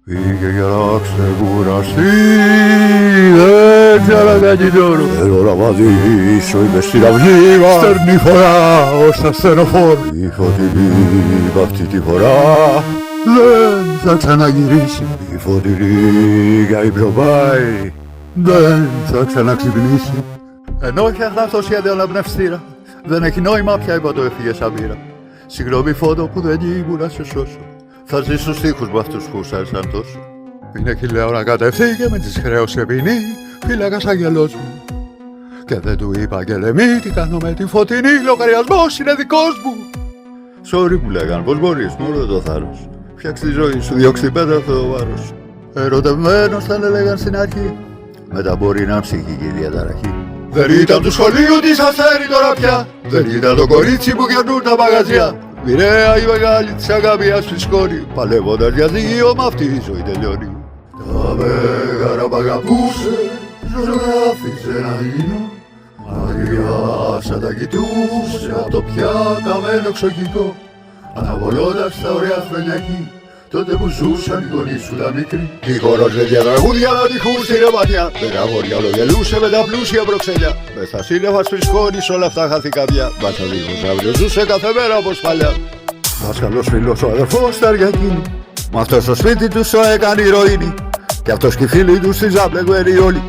Πήγε για να ξεκουραστεί, δεν ξανακάνει τώρα. Θέλω να βαδίσω, είμαι στην αυγή μας. Στερνή φορά ως ασθενοφόρο. Η φωτεινή με αυτή τη φορά δεν θα ξαναγυρίσει. Η φωτεινή για ύπνο πάει, δεν θα ξαναξυπνήσει. Ενώ φτιάχνα αυτό σχέδιο αναπνευστήρα, δεν έχει νόημα πια είπα το έφυγε σαν μοίρα. Συγγνώμη φόντο που δεν ήμουν να σε σώσω. Θα ζήσω στους τοίχους με αυτούς που σ' άρεσαν τόσο. Είναι χιλέο να κατευθεί και με τις χρέωσε ποινή, φύλακας αγγελός μου. Και δεν του είπα αγγελεμή, τι κάνω με τη φωτεινή, λογαριασμός είναι δικός μου. Sorry που λέγαν, πως μπορείς, μόνο το θάρρος. Φτιάξ' τη ζωή σου, διώξ' την πέτρα αυτό το βάρος. Ερωτευμένος θα έλεγαν στην αρχή, μετά μπορεί να ψυχική διαταραχή. Δεν ήταν του σχολείου της αστέρι τώρα πια, δεν ήταν το κορίτσι που κερνούν τα μαγαζιά. Μοιραία η μεγάλη της αγάπης στη σκόνη, παλεύοντας για δυο μ' αυτή η ζωή τελειώνει. Τα μέγαρα μ' αγαπούσε, ζωγράφιζε να γίνω, μακριά σαν τα κοιτούσε απ' το πια καμένο ξοχικό. Αναβολώντας τα ωραία χρόνια εκεί, τότε που ζούσαν οι γονείς σου τα μικροί. Η χώρος δεν διατραγούδια να τυχούν στην ρεματιά, δεν αγόρια ολογελούσε με τα πλούσια προξενιά. Μες στα σύννεφα σπρισκόνης όλα αυτά χάθηκα πια, μας ο δίχως αύριο ζούσε κάθε μέρα όπως παλιά. Δάσκαλος φίλος ο αδερφός στα εκείνη, μ' αυτό στο σπίτι του το έκανε ηρωίνη. Κι αυτός και οι φίλοι του στη ζάπλεγουερή όλοι,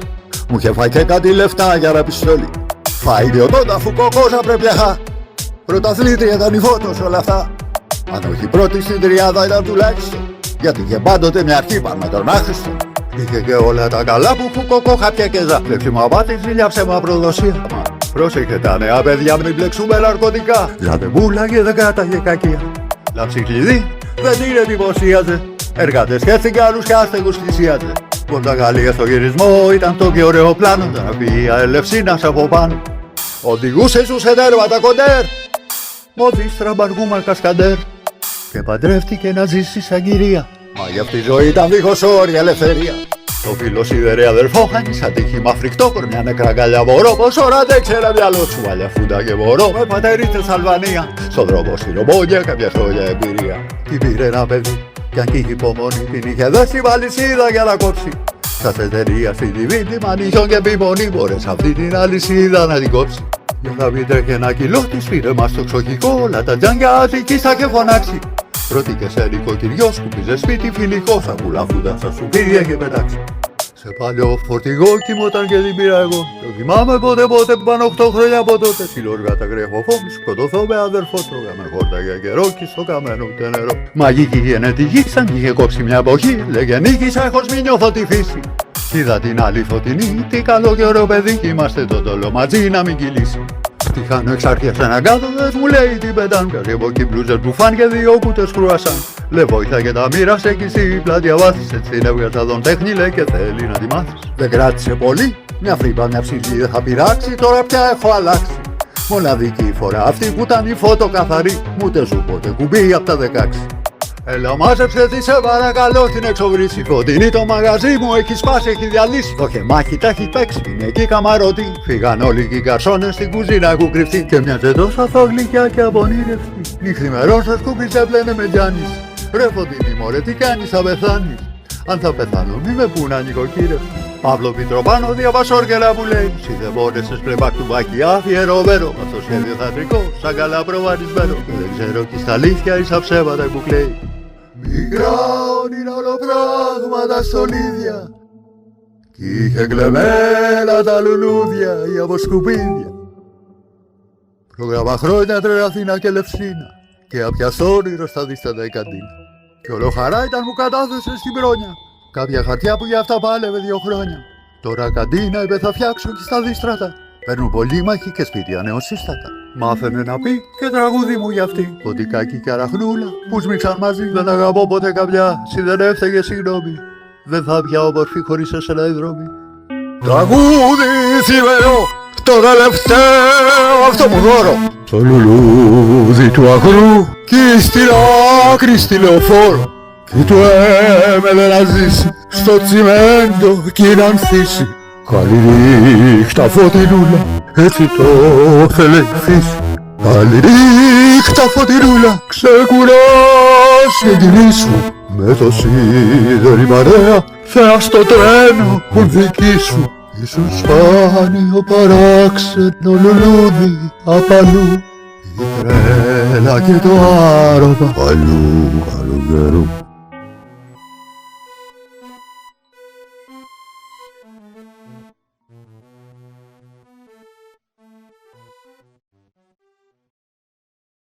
μου είχε φάει και κάτι λεφτά για ένα πιστόλι. Φάει ιδιωτώτα αφού κοκόζα πρέπει αχά, πρωταθλήτρια ήταν η φώτος όλα αυτά. Αν όχι πρώτη στην τριάδα ήταν τουλάχιστον, γιατί είχε πάντοτε μια αρχή πάνω με τον άχρηστο. Είχε και όλα τα καλά που φουκοκό χαπιά και ζά. Πλέξιμο απάτη, ζήλια, ψέμα, προδοσία. Πρόσεχε τα νέα παιδιά μην μπλέξουμε ναρκωτικά. Ζάτε μπούλα και δεν κράταγε κακία. Λάψη κλειδί δεν την εντυπωσίαζε. Εργάτες σκέφτηκαν άλλους και άστεγους θυσίαζε. Πορταγαλία στο γυρισμό ήταν το και ωραίο πλάνο. Τα ναυπηγεία ελευσίνας από πάνω. Οδηγούσε στους εντέρματα κοντέρ. Μόδι στραμπαργούμα κασκαντέρ. Και παντρεύτηκε να ζήσει σαν κυρία. Μα για αυτή η ζωή ήταν δίχως όρια ελευθερία. Το φίλο σιδερέ αδερφό χάνει σαν τύχημα φρικτό. Κορμιά νεκρά γκαλιά μωρό. Πως ώρα δεν ξέρε μυαλό σου. Μαλλιά φούντα και μωρό. Με πατερίτες Αλβανία. Στον δρόμο στην Ομπόνια κάποια χρόνια εμπειρία. Την πήρε ένα παιδί. Κι αν κι είχε υπομονή την είχε δώσει βαλισίδα για να κόψει. Στα εταιρεία στην Τιβίνη μανίχιον και επιμονή. Μπορείς αυτή την αλυσίδα να την κόψει. Για να μην τρέχει ένα κιλό της πήρε μας το ξοχικό. Όλα τα τζάνκια αττικής και φωνάξει. Πρώτη και σε νοικοκυριό σκουπίζε σπίτι φιλικό. Σαν κουλαφούντα στα σουκίδια και πετάξει. Σε παλιό φορτηγό κοιμόταν και την πήρα εγώ. Το θυμάμαι πότε που πάνε 8 χρόνια από τότε. Συλλόργα τα κρέφω φόμη, σκοτωθώ με αδερφό. Τρώγαμε χόρτα για καιρό κι στο καμένο ούτε νερό. Μαγική γενετική σαν είχε κόψει μια εποχή. Λέγε νίκησα έχω μη νιώθω τη φύση. Είδα την άλλη φωτεινή, τι καλό και ωραίο παιδί. Είμαστε το τόλο μαζί να μην κυλήσει. Τι χάνω εξάρτια σε έναν κάτω, δεν μου λέει τι πετάν. Κάτι από εκεί μπλούζερ που φάν και δύο κούτες κρουασάν. Λε βοήθα και τα μοίρασε κι εσύ πλάτια βάθης. Έτσι είναι έβγαζα τον τέχνη λέει και θέλει να τη μάθεις. Δεν κράτησε πολύ, μια φρύπα μια ψυχή δεν θα πειράξει. Τώρα πια έχω αλλάξει. Μοναδική φορά αυτή που ήταν η φώτο καθαρή. Μου ούτε σου πότε κουμπί απ' τα 16. Έλα μάζεψε τι σε παρακαλώ στην εξοβρύση. Φωτεινή το μαγαζί μου έχει σπάσει, έχει διαλύσει. Το χεμάκι τα έχει παίξει, είναι εκεί καμαρώτη. Φύγαν όλοι οι γκαρσόνες στην κουζίνα έχουν κρυφτεί. Και μοιάζε τόσο αθόγλυκιά και απονήρευτη. Νυχθημερό σας κούμπισε πλένε με Τζάνης. Ρε Φωτεινή μωρέ τι κάνεις θα πεθάνεις. Αν θα πεθάνω μη με πούνα νοικοκύρευτη. Παύλο Πιτροπάνο διαβασόργελα που λέει. Συ δεν μπόρεσες πλεμπάκ του μπάκι αφιερωμένο. Μα στο σχέδιο θεατρικό σαν καλά προβαρισμένο. Δεν ξέρω κι στα αλήθεια ή στα ψέματα που κλαίει. Μικρά όνειρα ολοπράγματα στολίδια. Κι είχε κλεμμένα τα λουλούδια ή από σκουπίδια. Πρόγραμμα χρόνια Τρεαθήνα και Λευσίνα. Και απιαστό όνειρο στα δίστατα η καντίνα. Κι όλο χαρά ήταν που κατάθεσε στην πρόνια. Κάποια χαρτιά που για αυτά πάλευε 2 χρόνια. Τώρα καντίνα είπε θα φτιάξω και στα δίστρατα. Παίρνουν πολύ μάχη και σπίτια νεοσύστατα. Μάθαινε να πει και τραγούδι μου για αυτή. Ποτικάκι και αραχνούλα που σμίξαν μαζί. Δεν αγαπώ ποτέ καμιά, συ δεν έφταιγε συγγνώμη. Δεν θα πια όμορφη χωρίς εσένα η δρόμη. Τραγούδι σημερό, το τελευταίο αυτό μου δώρο. Το λουλούδι του αγρού κι στη άκρη στη λεωφόρο. Κι του έμελε να ζήσει στο τσιμέντο κι να ανθίσει. Καλή νύχτα Φωτεινούλα, έτσι το θέλει η φύση. Καλή νύχτα Φωτεινούλα, ξεκουράσου και γυρίσου. με το σίδερη παρέα θα στο τρένο που δική σου. Ήσουν σπάνιο παράξενο λουλούδι απαλού, η τρέλα και το άρωμα παλιού καλού καιρού.